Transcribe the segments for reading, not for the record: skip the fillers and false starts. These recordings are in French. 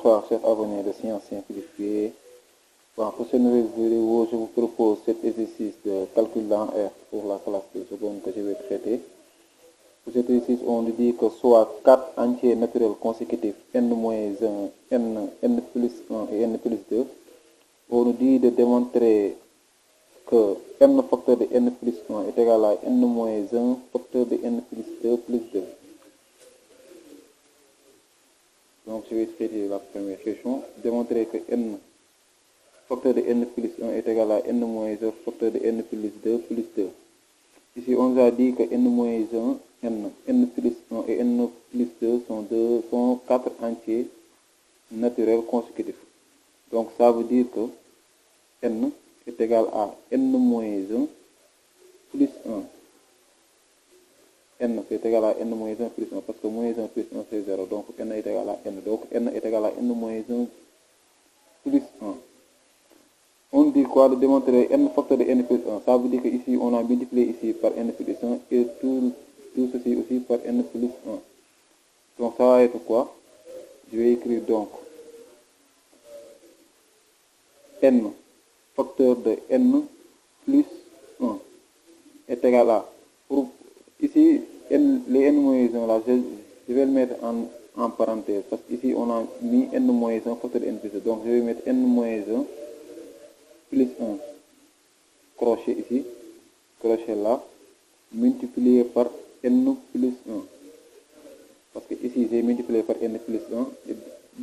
Bonsoir chers abonnés de Sciences Simplifiées. Bon, pour cette nouvelle vidéo, je vous propose cet exercice de calcul en R pour la classe de seconde que je vais traiter. Pour cet exercice, on nous dit que soit 4 entiers naturels consécutifs n-1, n plus 1 et n plus 2. On nous dit de démontrer que n facteur de n plus 1 est égal à n-1 facteur de n plus 2 plus 2. Donc, je vais traiter la première question. Démontrer que n facteur de n plus 1 est égal à n-1 facteur de n plus 2 plus 2. Ici, on nous a dit que n-1, n plus 1 et n plus 2 sont 4 entiers naturels consécutifs. Donc, ça veut dire que n est égal à n-1 plus 1. N est égal à n-1 plus 1 parce que moins 1 plus 1 c'est 0. Donc n est égal à n. Donc n est égal à n-1 plus 1. On dit quoi? De démontrer n facteur de n plus 1. Ça veut dire que ici on a multiplié ici par n plus 1 et tout ceci aussi par n plus 1. Donc ça va être quoi? Je vais écrire donc n facteur de n plus 1 est égal à, ici les n-1 là, je vais le mettre en parenthèse parce qu'ici on a mis n-1 facteur de n plus 2. Donc je vais mettre n-1 plus 1 crochet ici, crochet là, multiplié par n plus 1. Parce que ici j'ai multiplié par n plus 1,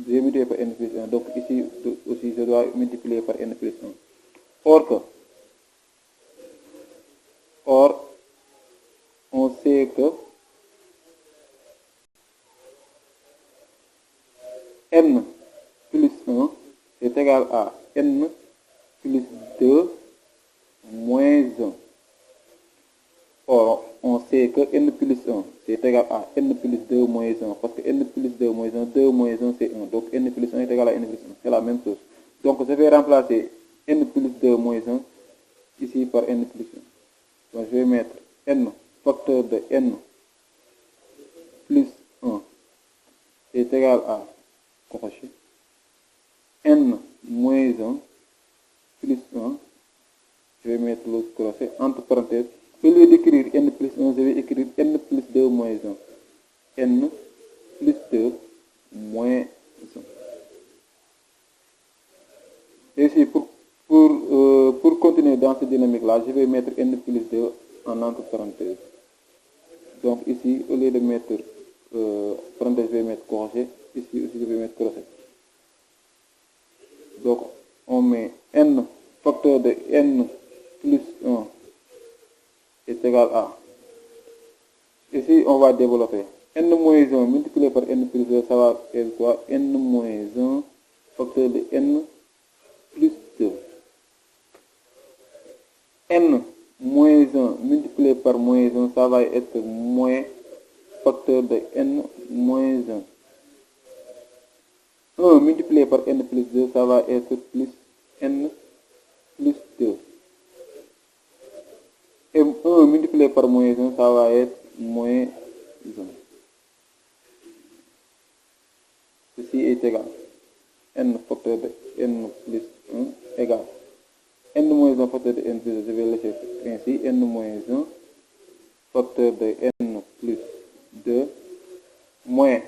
j'ai multiplié par n plus 1, donc ici aussi je dois multiplier par n plus 1. Or, on sait que n plus 1 est égal à n plus 2 moins 1. Or, on sait que n plus 1 c'est égal à n plus 2 moins 1. Parce que n plus 2 moins 1, 2 moins 1 c'est 1. Donc n plus 1 est égal à n plus 1. C'est la même chose. Donc je vais remplacer n plus 2 moins 1 ici par n plus 1. Donc je vais mettre n facteur de n plus 1 est égal à crochet n moins 1 plus 1. Je vais mettre le crochet entre parenthèses. Au lieu d'écrire n plus 1, je vais écrire n plus 2 moins 1. n plus 2 moins 1. Et ici, pour continuer dans cette dynamique-là, je vais mettre n plus 2 en entre parenthèses. Donc ici, au lieu de mettre parenthèse, je vais mettre crochet. Ici aussi, je vais mettre crochet. Donc, on met n facteur de n plus 1 est égal à. Ici, on va développer. n moins 1 multiplié par n plus 2, ça va être quoi? n moins 1 facteur de n plus 2. n moins 1 multiplié par moins 1, ça va être moins facteur de n moins 1. 1 multiplié par n plus 2, ça va être plus n plus 2. Et 1 multiplié par moins 1, ça va être moins 1. Ceci est égal. N facteur de n plus 1 égale. N moins 1 facteur de n plus 2, je vais laisser ainsi. N moins 1 facteur de n plus 2 moins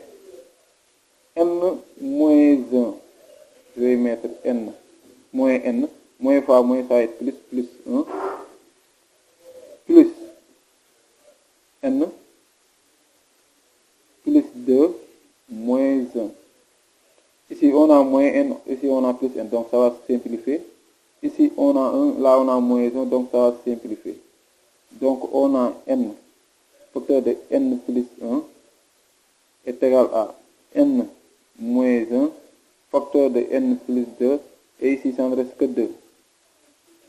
n moins 1. Je vais mettre n moins n. Moins fois moins, ça va être plus 1. Plus n plus 2 moins 1. Ici on a moins n, ici on a plus n, donc ça va se simplifier. Ici on a 1, là on a moins 1, donc ça va se simplifier. Donc on a n facteur de n plus 1 est égal à n moins 1 facteur de n plus 2, et ici ça ne reste que 2.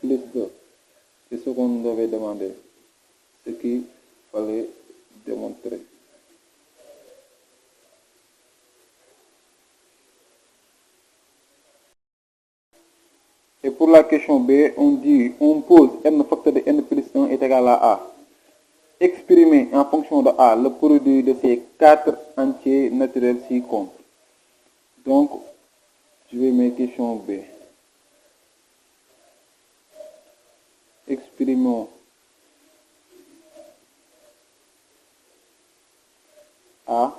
Plus 2. C'est ce qu'on nous avait demandé. Ce qu'il fallait démontrer. Et pour la question B, on pose n facteur de n plus 1 est égal à A. Exprimer en fonction de A le produit de ces 4 entiers naturels ci-contre. Donc, Je vais mettre question B. Exprimons A.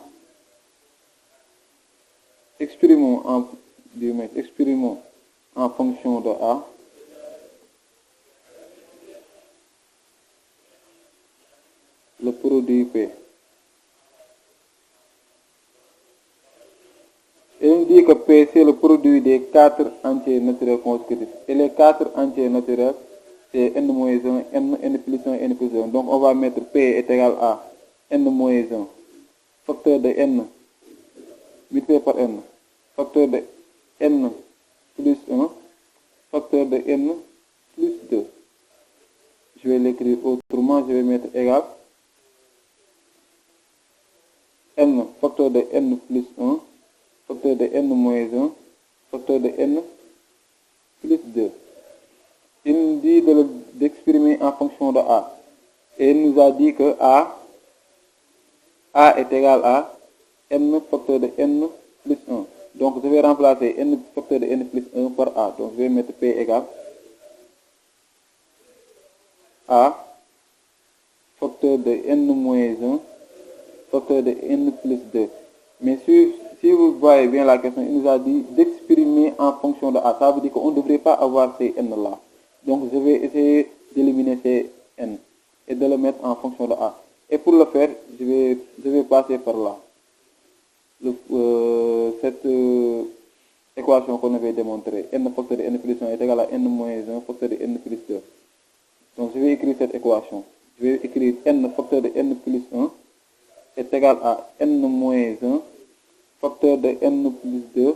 Exprimons en fonction de A le produit P. Et on dit que P c'est le produit des 4 entiers naturels consécutifs. Et les 4 entiers naturels, c'est n-1, n plus 1, n plus 1. Donc on va mettre P est égal à n-1, facteur de n, multiplié par n, facteur de n plus 1, facteur de n plus 2. Je vais l'écrire autrement, je vais mettre égal n, facteur de n plus 1, facteur de n moins 1, facteur de n plus 2. Il nous dit d'exprimer en fonction de A. Et il nous a dit que A est égal à n facteur de n plus 1. Donc je vais remplacer n facteur de n plus 1 par A. Donc je vais mettre P égale A facteur de n moins 1, facteur de n plus 2. Mais si vous voyez bien la question, il nous a dit d'exprimer en fonction de A. Ça veut dire qu'on ne devrait pas avoir ces n là. Donc je vais essayer d'éliminer ces n et de le mettre en fonction de A. Et pour le faire, je vais passer par là. Cette équation qu'on avait démontrée, n facteur de n plus 1 est égal à n moins 1 facteur de n plus 2. Donc je vais écrire cette équation. Je vais écrire n facteur de n plus 1 est égal à n moins 1 facteur de n plus 2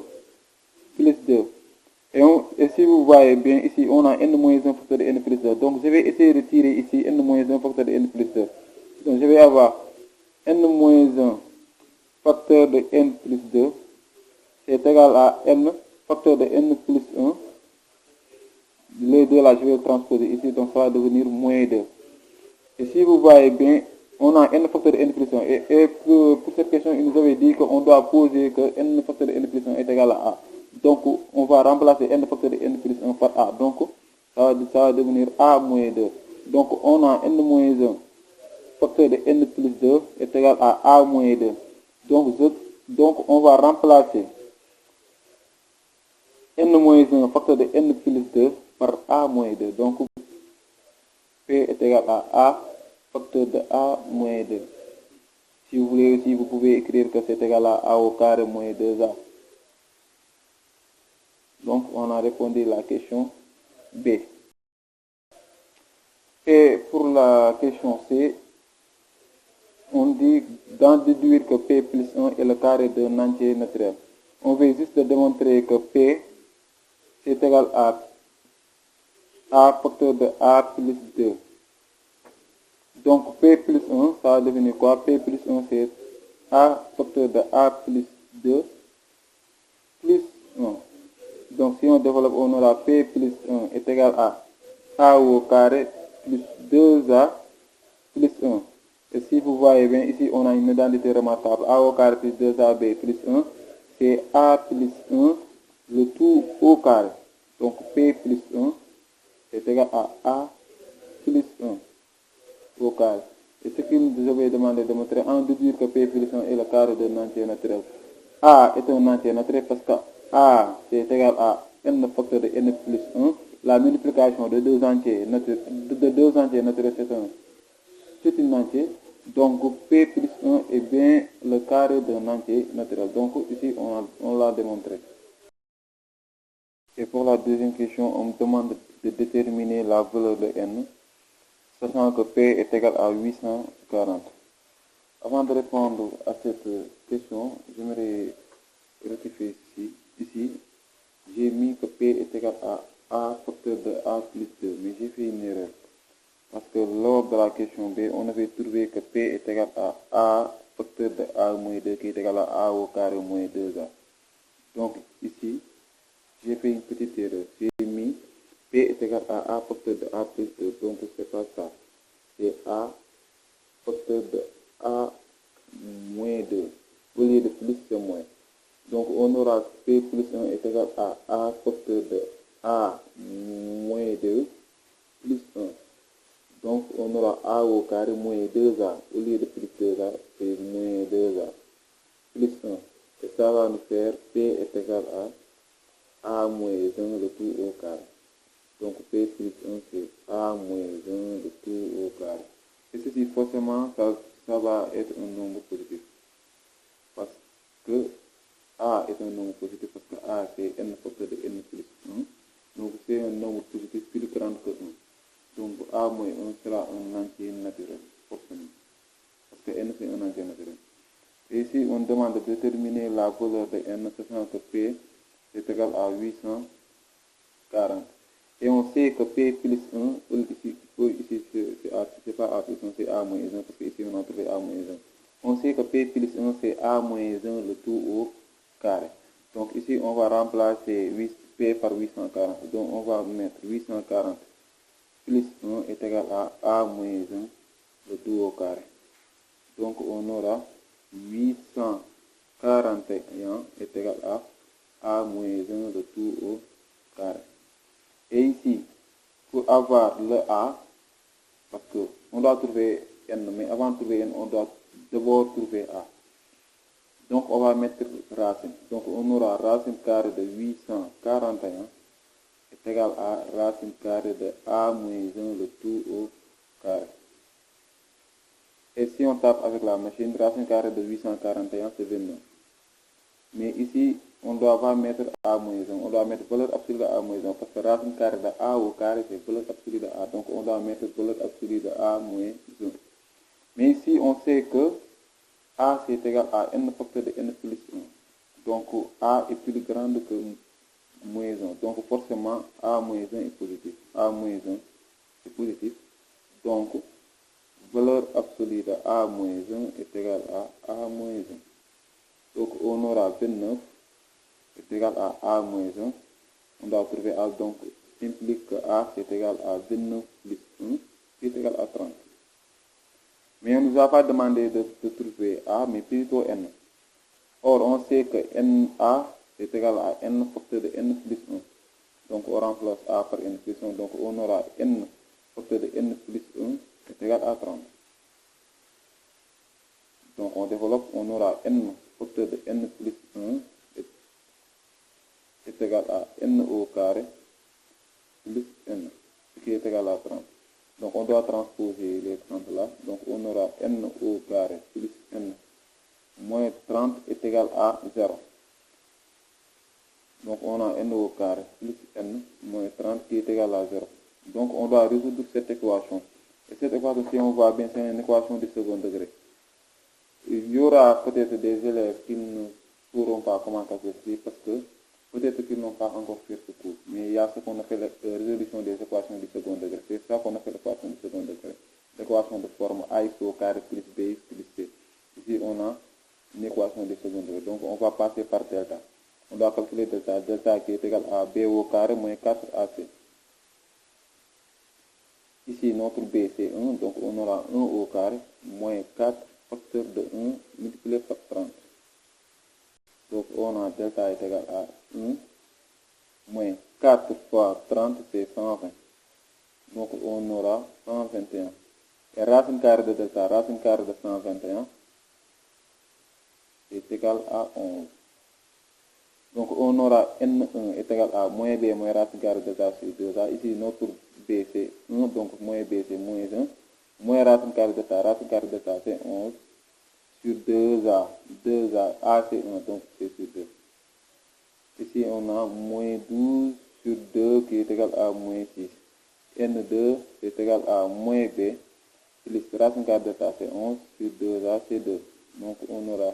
plus 2. Et si vous voyez bien ici, on a n moins 1 facteur de n plus 2. Donc je vais essayer de tirer ici n moins 1 facteur de n plus 2. Donc je vais avoir n moins 1 facteur de n plus 2 est égal à n facteur de n plus 1. Les deux là, je vais le transposer ici, donc ça va devenir moins 2. Et si vous voyez bien, on a n facteur de n plus 1. Et pour cette question, il nous avait dit qu'on doit poser que n facteur de n plus 1 est égal à A. Donc on va remplacer n facteur de n plus 1 par A. Donc ça va devenir A moins 2. Donc on a n moins 1 facteur de n plus 2 est égal à A moins 2. Donc on va remplacer n moins 1 facteur de n plus 2 par A moins 2. Donc P est égal à A facteur de A moins 2. Si vous voulez aussi, vous pouvez écrire que c'est égal à A au carré moins 2A. Donc on a répondu à la question B. Et pour la question C, on dit d'en déduire que P plus 1 est le carré d'un entier naturel. On veut juste démontrer que P c'est égal à A facteur de A plus 2. Donc P plus 1, ça va devenir quoi? P plus 1 c'est A facteur de A plus 2 plus 1. Donc si on développe, on aura P plus 1 est égal à A au carré plus 2A plus 1. Et si vous voyez bien, ici on a une identité remarquable. A au carré plus 2AB plus 1, c'est A plus 1, le tout au carré. Donc P plus 1 est égal à A plus 1 au carré. Et ce qu'il nous avait demandé de montrer, en déduire que P plus 1 est le carré d'un entier naturel. A est un entier naturel parce que A c'est égal à n facteur de n plus 1. La multiplication de deux entiers naturels, c'est un entier. Donc P plus 1 est bien le carré d'un entier naturel. Donc ici on l'a démontré. Et pour la deuxième question, on me demande de déterminer la valeur de n, sachant que P est égal à 840. Avant de répondre à cette question, j'aimerais rectifier ici. J'ai mis que P est égal à A facteur de A plus 2, mais j'ai fait une erreur. Parce que lors de la question B, on avait trouvé que P est égal à A facteur de A moins 2 qui est égal à A au carré moins 2A. Donc ici, j'ai fait une petite erreur. J'ai mis P est égal à A facteur de A plus 2. Donc c'est pas ça. C'est A facteur de A moins 2. Au lieu de plus, c'est moins. Donc on aura P plus 1 est égal à A facteur de A moins 2 plus 1. Donc on aura A au carré moins 2A. Au lieu de plus 2A, c'est moins 2A plus 1. Et ça va nous faire P est égal à A moins 1 le tout au carré. Donc P plus 1 c'est A moins 1 le tout au carré. Et ceci forcément ça va être un nombre positif. Parce que A est un nombre positif parce que A c'est n facteur de n plus 1. Donc c'est un nombre positif plus grand que 1. Donc A moins 1 sera un entier naturel, forcément. Parce que n c'est un entier naturel. Et ici on demande de déterminer la valeur de n, sachant que P est égal à 840. Et on sait que P plus 1, ici c'est pas A plus 1, c'est A moins 1, parce qu'ici on a trouvé A moins 1. On sait que P plus 1 c'est A moins 1 le tout au carré. Donc ici on va remplacer P par 840. Donc on va mettre 840 plus 1 est égal à A moins 1 le tout au carré. Donc on aura 841 est égal à A moins 1 le tout au carré. Et ici, pour avoir le A, parce qu'on doit trouver n, mais avant de trouver n, on doit d'abord trouver A. Donc on va mettre racine. Donc on aura racine carrée de 841 est égal à racine carrée de A moins 1 le tout au carré. Et si on tape avec la machine, racine carrée de 841 c'est 29. Mais ici, on ne doit pas mettre A moins 1, on doit mettre valeur absolue de A moins 1, parce que racine carrée de A au carré c'est valeur absolue de A. Donc on doit mettre valeur absolue de A moins 1. Mais ici, on sait que A c'est égal à n facteur de n plus 1. Donc A est plus grande que moins 1. Donc forcément A moins 1 est positif. A moins 1 est positif. Donc valeur absolue de A moins 1 est égale à A moins 1. Donc on aura 29 est égal à A moins 1. On doit trouver A, donc implique que A c'est égal à 29 plus 1 qui est égal à 30. Mais on ne nous a pas demandé de trouver A, mais plutôt N. Or, on sait que NA est égal à N facteur de N plus 1. Donc, on remplace A par N plus 1. Donc, on aura N facteur de N plus 1 est égal à 30. Donc, on développe, on aura N facteur de N plus 1 est égal à N au carré plus N, ce qui est égal à 30. Donc, on doit transposer les 30 là. Donc, on aura N au carré plus N moins 30 est égal à 0. Donc, on a N au carré plus N moins 30 qui est égal à 0. Donc, on doit résoudre cette équation. Et cette équation, si on voit bien, c'est une équation de second degré. Il y aura peut-être des élèves qui ne pourront pas commencer à faire parce que peut-être qu'ils n'ont pas encore fait ce cours. Mais il y a ce qu'on appelle la résolution des équations du second degré. C'est ça qu'on appelle l'équation du second degré. L'équation de forme AX au carré plus BX plus C. Ici, on a une équation de second degré. Donc, on va passer par delta. On doit calculer delta. Delta qui est égal à B au carré moins 4AC. Ici, notre B, c'est 1. Donc, on aura 1 au carré moins 4 facteur de 1 multiplié par 30. Donc, on a delta est égal à 1 moins 4 fois 30, c'est 120. Donc, on aura 121. Et racine carrée de delta, racine carrée de 121 est égal à 11. Donc, on aura N1 est égal à moins B moins racine carrée de delta sur 2A. Ici, notre B, c'est 1, donc moins B, c'est moins 1. Moins racine carrée de delta, racine carrée de delta, c'est 11 sur 2A. 2A, A, c'est 1, donc c'est sur 2. Ici, on a moins 12 sur 2 qui est égal à moins 6. N2 est égal à moins B. Plus racine carrée de delta, c'est 11 sur 2A, c'est 2. Donc, on aura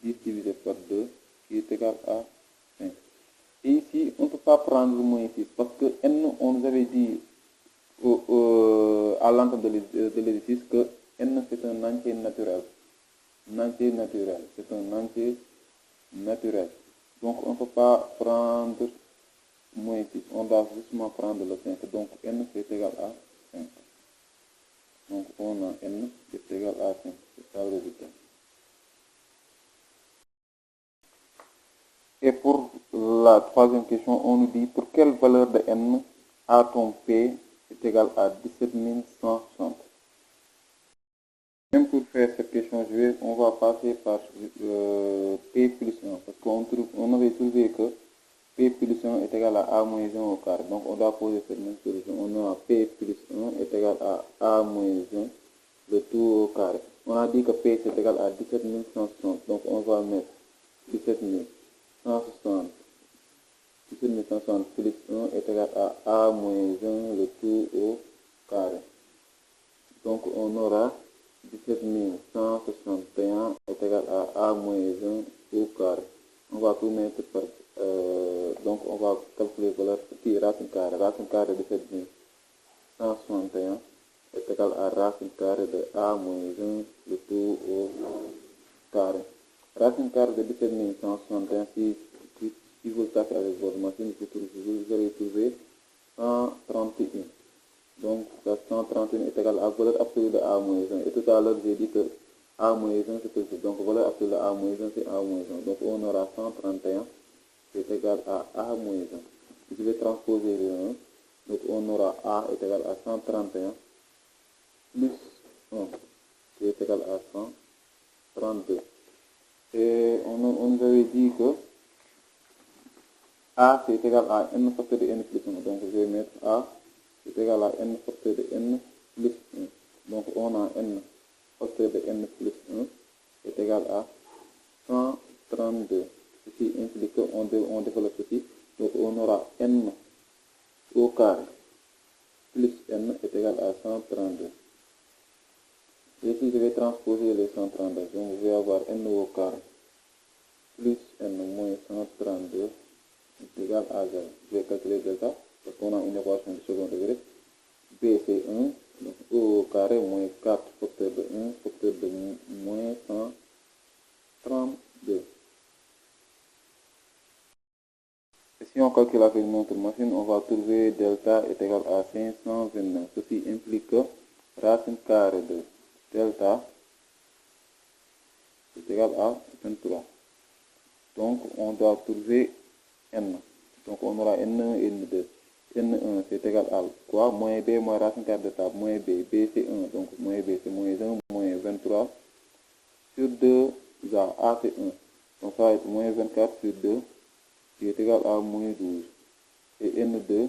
10 divisé par 2 qui est égal à 5. Et ici, on ne peut pas prendre moins 6 parce que N, on nous avait dit à l'entrée de l'exercice que N, c'est un entier naturel. Un entier naturel. C'est un entier naturel. Donc, on ne peut pas prendre moins 6. On doit justement prendre le 5. Donc, N, c'est égal à 5. Donc, on a N, c'est égal à 5. C'est ça le résultat. Et pour la troisième question, on nous dit pour quelle valeur de n a ton P est égal à 17 160. Même pour faire cette question, on va passer par P plus 1, parce qu'on avait trouvé que P plus 1 est égal à A moins 1 au carré. Donc on doit poser cette même solution. On a P plus 1 est égal à A moins 1, le tout au carré. On a dit que P c'est égal à 17 160. Donc on va mettre 17 160. 17 160 plus 1 est égal à A moins 1, le tout au carré. Donc on aura 17 161 est égal à A moins 1 au carré. On va tout mettre par... donc on va calculer la valeur qui est racine carrée. Racine carrée de 17 161 est égal à racine carrée de A moins 1, le tout au carré. Racine carrée de 17 161, si vous le tapez avec votre machine, vous allez trouver 131. Donc, 131 est égal à la valeur absolue de A moins 1. Et tout à l'heure, j'ai dit que A moins 1, c'est positif. Donc, valeur absolue de A moins 1, c'est A moins 1. Donc, on aura 131, c'est égal à A moins 1. Je vais transposer le 1. Donc, on aura A est égal à 131 plus 1, qui est égal à 132. Et on nous avait dit que A, c'est égal à n facteur de n plus 1. Donc, je vais mettre A est égal à n facteur de n plus 1. Donc on a n facteur de n plus 1 est égal à 132. Ceci implique qu'on développe ceci. Donc on aura n au carré plus n est égal à 132. Et ici je vais transposer les 132. Donc je vais avoir n au carré plus n moins 132 est égal à 0. Je vais calculer delta. Parce qu'on a une équation de second degré. B c'est 1, donc E au carré moins 4 facteur de 1, facteur de moins 132. Et si on calcule avec notre machine, on va trouver delta est égal à 529. Ceci implique que racine carrée de delta est égal à 23. Donc on doit trouver n. Donc on aura n1 et n2. N1 c'est égal à quoi? Moins b moins racine carrée de table, moins b. B c'est 1, donc moins b c'est moins 1, moins 23 sur 2 A c'est 1. Donc ça va être moins 24 sur 2 qui est égal à moins 12. Et N2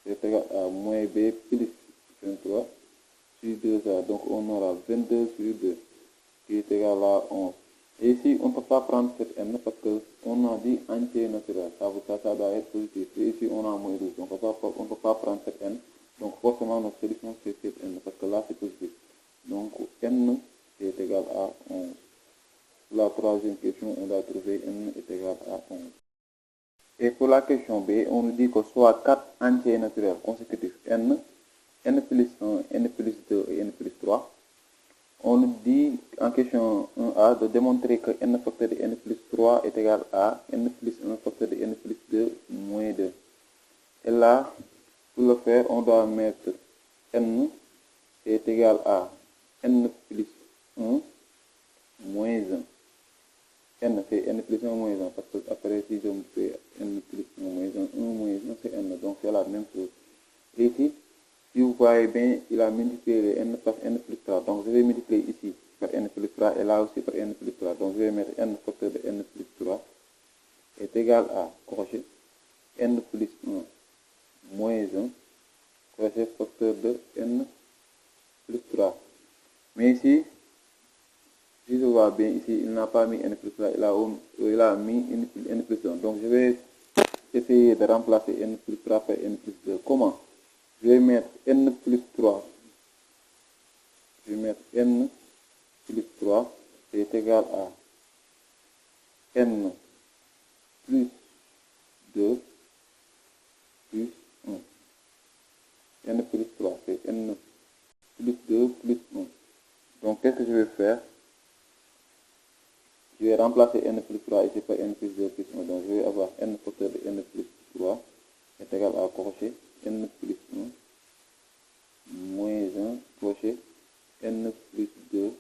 c'est égal à moins b plus 23 sur 2A. Donc on aura 22 sur 2 qui est égal à 11. Et ici, on ne peut pas prendre cette n parce qu'on a dit entier naturel. Ça doit être positif. Et ici, on a moins 12. Donc, on ne peut pas prendre cette n. Donc, forcément, notre solution, c'est cette n. Parce que là, c'est positif. Donc, n est égal à 11. Pour la troisième question, on doit trouver n est égal à 11. Et pour la question B, on nous dit que soit 4 entiers naturels consécutifs n, n plus 1, n plus 2 et n plus 3. On nous dit en question 1A de démontrer que n facteur de n plus 3 est égal à n plus 1 facteur de n plus 2 moins 2. Et là, pour le faire, on doit mettre n est égal à n plus 1 moins 1. N c'est n plus 1 moins 1 parce que après si je me fais n plus 1 moins 1, 1 moins 1 c'est n. Donc c'est la même chose. Et ici, si vous voyez bien, il a multiplié n par n plus 3. Donc je vais multiplier ici par n plus 3 et là aussi par n plus 3. Donc je vais mettre n facteur de n plus 3 est égal à crochet n plus 1 moins 1 crochet facteur de n plus 3. Mais ici, si je vois bien ici, il n'a pas mis n plus 3, il a mis n plus 1. Donc je vais essayer de remplacer n plus 3 par n plus 2. Comment? Je vais mettre n plus 3. Je vais mettre n plus 3 est égal à n plus 2 plus 1. N plus 3, c'est n plus 2 plus 1. Donc qu'est-ce que je vais faire? Je vais remplacer n plus 3 ici par n plus 2 plus 1. Donc je vais avoir n facteur de n plus 3 est égal à crochet n plus 1 moins 1 crochet n plus 2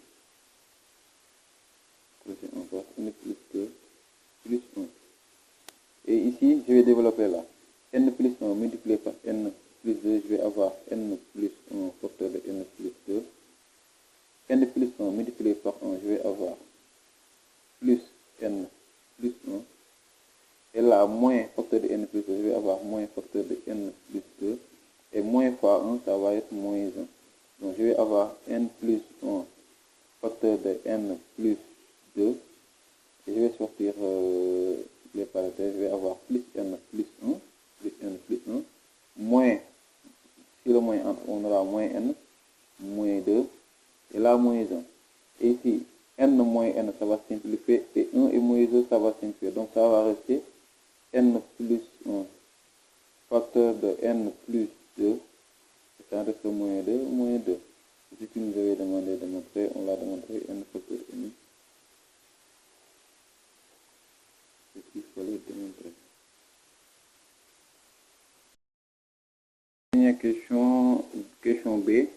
crochet encore n plus 2 plus 1. ici, je vais développer là. N plus 1 multiplié par N plus 2, je vais avoir N plus 1 facteur de N plus 2. N plus 1 multiplié par 1, je vais avoir plus N plus 1. Et là, moins facteur de N plus 2, je vais avoir moins facteur de N plus 2. Et moins fois 1, ça va être moins 1. Donc, je vais avoir N plus 1 facteur de N plus 2. Et je vais sortir les parenthèses. Je vais avoir plus N plus 1. Plus N plus 1. Moins, si le moins entre, on aura moins N. Moins 2. Et là, moins 1. Et ici, N moins N, ça va simplifier. Et 1 et moins 2, ça va simplifier. Donc, ça va rester N plus 1 facteur de N plus 2. Ça reste moins 2, moins 2. Ce que nous avait demandé de montrer, on l'a démontré, N facteur N. Ce qu'il fallait démontrer. Dernière question, question B.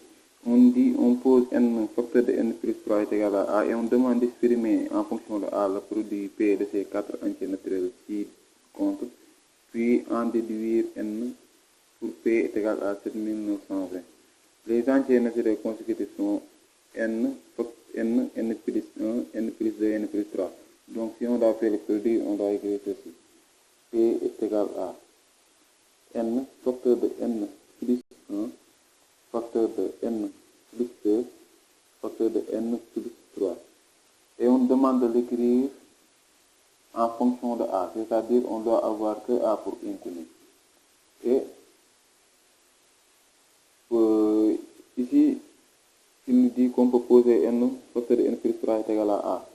On pose N facteur de N plus 3 est égal à A et on demande d'exprimer en fonction de A le produit P de ces 4 entiers naturels ci contre, puis en déduire N pour P est égal à 7920. Les entiers naturels consécutifs sont N plus 1, N plus 2, N plus 3. Donc si on doit faire le produit, on doit écrire ceci. P est égal à N facteur de N plus 1 facteur de N plus 2 facteur de N plus 3. Et on demande de l'écrire en fonction de A, c'est-à-dire on doit avoir que A pour infini. Et ici, il nous dit qu'on peut poser N facteur de N plus 3 est égal à A.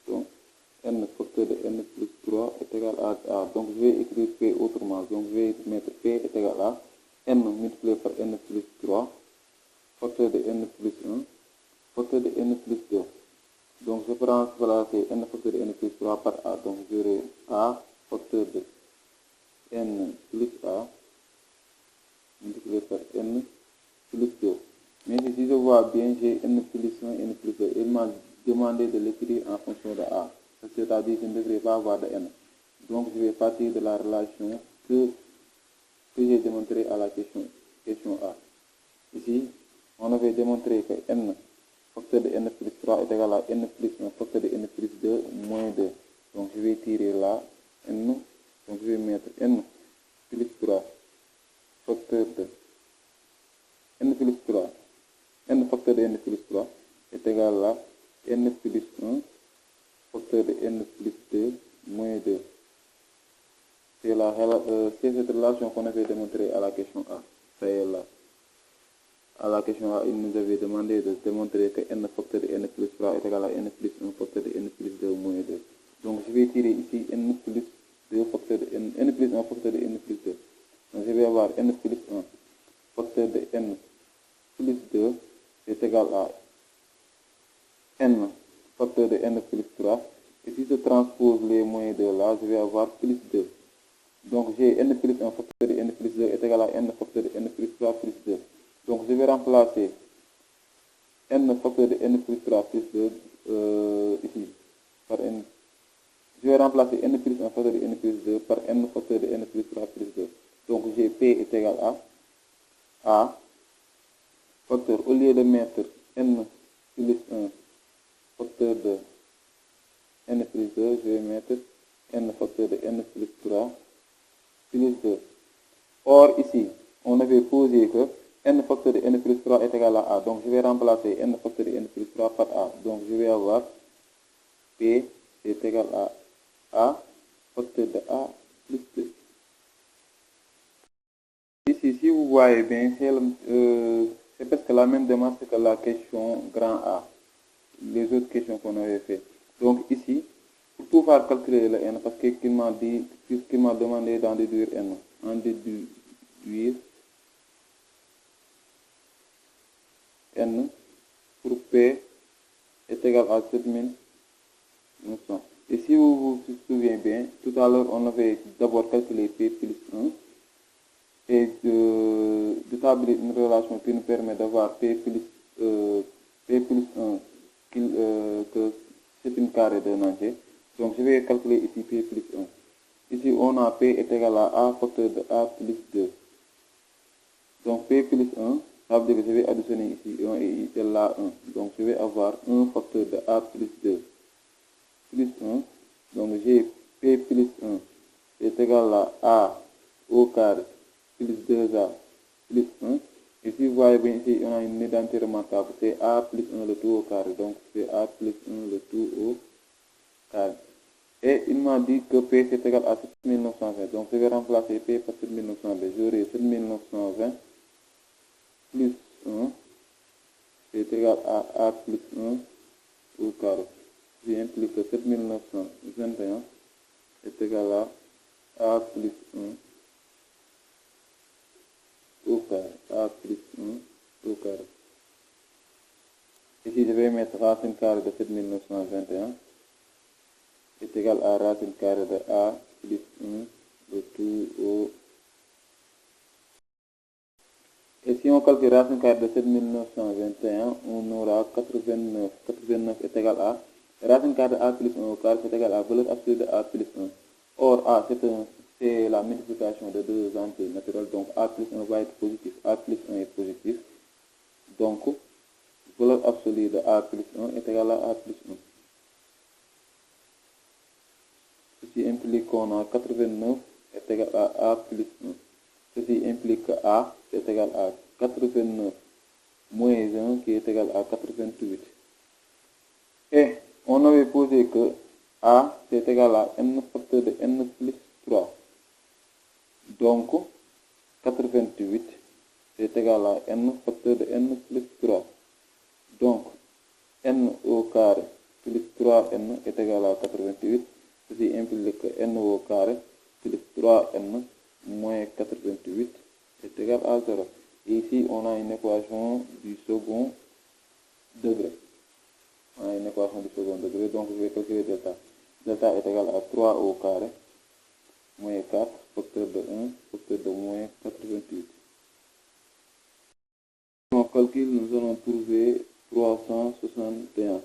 Donc, N facteur de N plus 3 est égal à A. Donc, je vais écrire P autrement. Donc, je vais mettre P est égal à N multiplié par N plus 3 facteur de N plus 1 facteur de N plus 2. Donc, je peux remplacer N facteur de N plus 3 par A. Donc, j'aurai A facteur de N plus A multiplié par N plus 2. Mais si je vois bien, j'ai N plus 1, N plus 2. Il m'a demandé de l'écrire en fonction de A. C'est-à-dire que je ne devrais pas avoir de N. Donc, je vais partir de la relation que j'ai démontrée à la question A. Ici, on avait démontré que N facteur de N plus 3 est égal à N plus 1 facteur de N plus 2 moins 2. Donc, je vais tirer là N. Donc, je vais mettre N plus 3 facteur de N plus 3. N facteur de N plus 3 est égal à N plus 1 facteur de N plus 2 moins 2. C'est cette relation qu'on avait démontrée à la question A. Ça est là. À la question A, il nous avait demandé de démontrer que N facteur de N plus 3 est égal à N plus 1 facteur de N plus 2 moins 2. Donc, je vais tirer ici N plus 2 facteur de N plus 1 facteur de N plus 2. Donc, je vais avoir N plus 1 facteur de N plus 2 est égal à N facteur de N plus 3. Et si je transpose les moins 2 là, je vais avoir plus 2. Donc, j'ai N plus 1 facteur de N plus 2 est égal à N facteur de N plus 3 plus 2. Donc, je vais remplacer N facteur de N plus 3 plus 2 ici par N. Je vais remplacer N plus 1 facteur de N plus 2 par N facteur de N plus 3 plus 2. Donc, j'ai P est égal à A facteur, au lieu de mettre N plus 1 facteur de N plus 2, je vais mettre N facteur de N plus 3 plus 2. Or, ici, on avait posé que N facteur de N plus 3 est égal à A. Donc, je vais remplacer N facteur de N plus 3 par A. Donc, je vais avoir P est égal à A facteur de A plus 2. Ici, si vous voyez bien, c'est presque la même démarche que la question grand A. Les autres questions qu'on avait fait. Donc, ici, pour pouvoir calculer le N, parce qu'il m'a demandé d'en déduire N. En déduire N pour P est égal à 7900. Et si vous vous souvenez bien, tout à l'heure, on avait d'abord calculé P plus 1 et d'établir une relation qui nous permet d'avoir P plus 1 que c'est une carré d'un entier. Donc, je vais calculer ici P plus 1. Ici, on a P est égal à A facteur de A plus 2. Donc, P plus 1, ça veut dire que je vais additionner ici 1 et là 1. Donc, je vais avoir 1 facteur de A plus 2 plus 1. Donc, j'ai P plus 1 est égal à A au carré plus 2A plus 1. Et si vous voyez bien ici, on a une identité remarquable, c'est A plus 1 le tout au carré. Donc, c'est A plus 1 le tout au carré. Et il m'a dit que P c'est égal à 7920. Donc, je vais remplacer P par 7920. J'aurai 7920 plus 1 est égal à A plus 1 au carré. Ce qui implique que 7921 est égal à A plus 1 au carré. A plus 1 au carré. Ici, je vais mettre racine carrée de 7921 est égal à racine carrée de A plus 1 de tout au. Et si on calcule racine carrée de 7921, on aura 89. 89 est égal à racine carrée de A plus 1 au carré, c'est égal à valeur absolue de A plus 1. Or, A, c'est la multiplication de deux entiers naturels, donc A plus 1 va être positif, A plus 1 est positif. Donc, valeur absolue de A plus 1 est égal à A plus 1. Ceci implique qu'on a 89 est égal à A plus 1. Ceci implique que A est égal à 89 moins 1 qui est égal à 88. Et on avait posé que A c'est égal à n facteur de n plus 3. Donc 88 est égal à n facteur de n plus 3. Donc n au carré plus 3n est égal à 88. Ceci implique que n au carré plus 3n moins 88 est égal à 0. Et ici, on a une équation du second degré. On a une équation du second degré, donc je vais calculer delta. Delta est égal à 3 au carré moins 4 facteur de 1 facteur de moins 88. En calcul, nous allons trouver 361.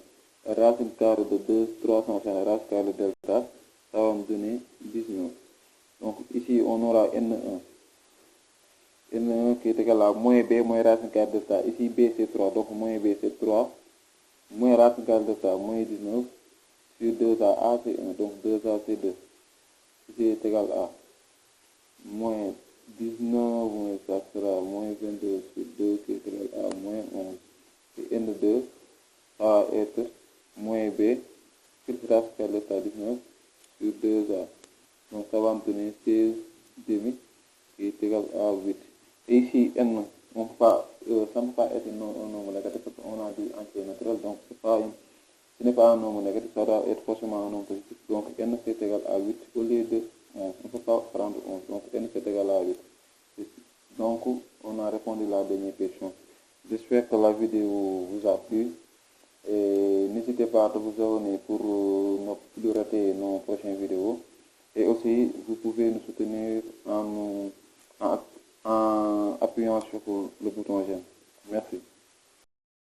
Racine carrée de 2, 361, racine carrée de delta, ça va me donner 19. Donc ici, on aura N1. N1 qui est égal à moins B moins racine carrée de delta. Ici, B c'est 3, donc moins B c'est 3. Moins racine carrée de delta, moins 19. Sur 2A, A c'est 1, donc 2A c'est 2. Ici est égal à moins 19, moins ça sera moins 22 sur 2 qui est égal à moins 11. Et N2, ça va être moins B sur racine carrée de delta 19 sur 2A. Donc ça va me donner 16 demi qui est égal à 8. Et ici, n, ça ne peut pas être un nombre négatif parce qu'on a dit entier naturel. Donc ce n'est pas un nombre négatif, ça doit être forcément un nombre positif. Donc n c'est égal à 8 au lieu de 11. On ne peut pas prendre 11. Donc n c'est égal à 8. Donc on a répondu à la dernière question. J'espère que la vidéo vous a plu. Et n'hésitez pas à vous abonner pour ne plus rater nos prochaines vidéos. Et aussi, vous pouvez nous soutenir en appuyant sur le bouton j'aime. Merci.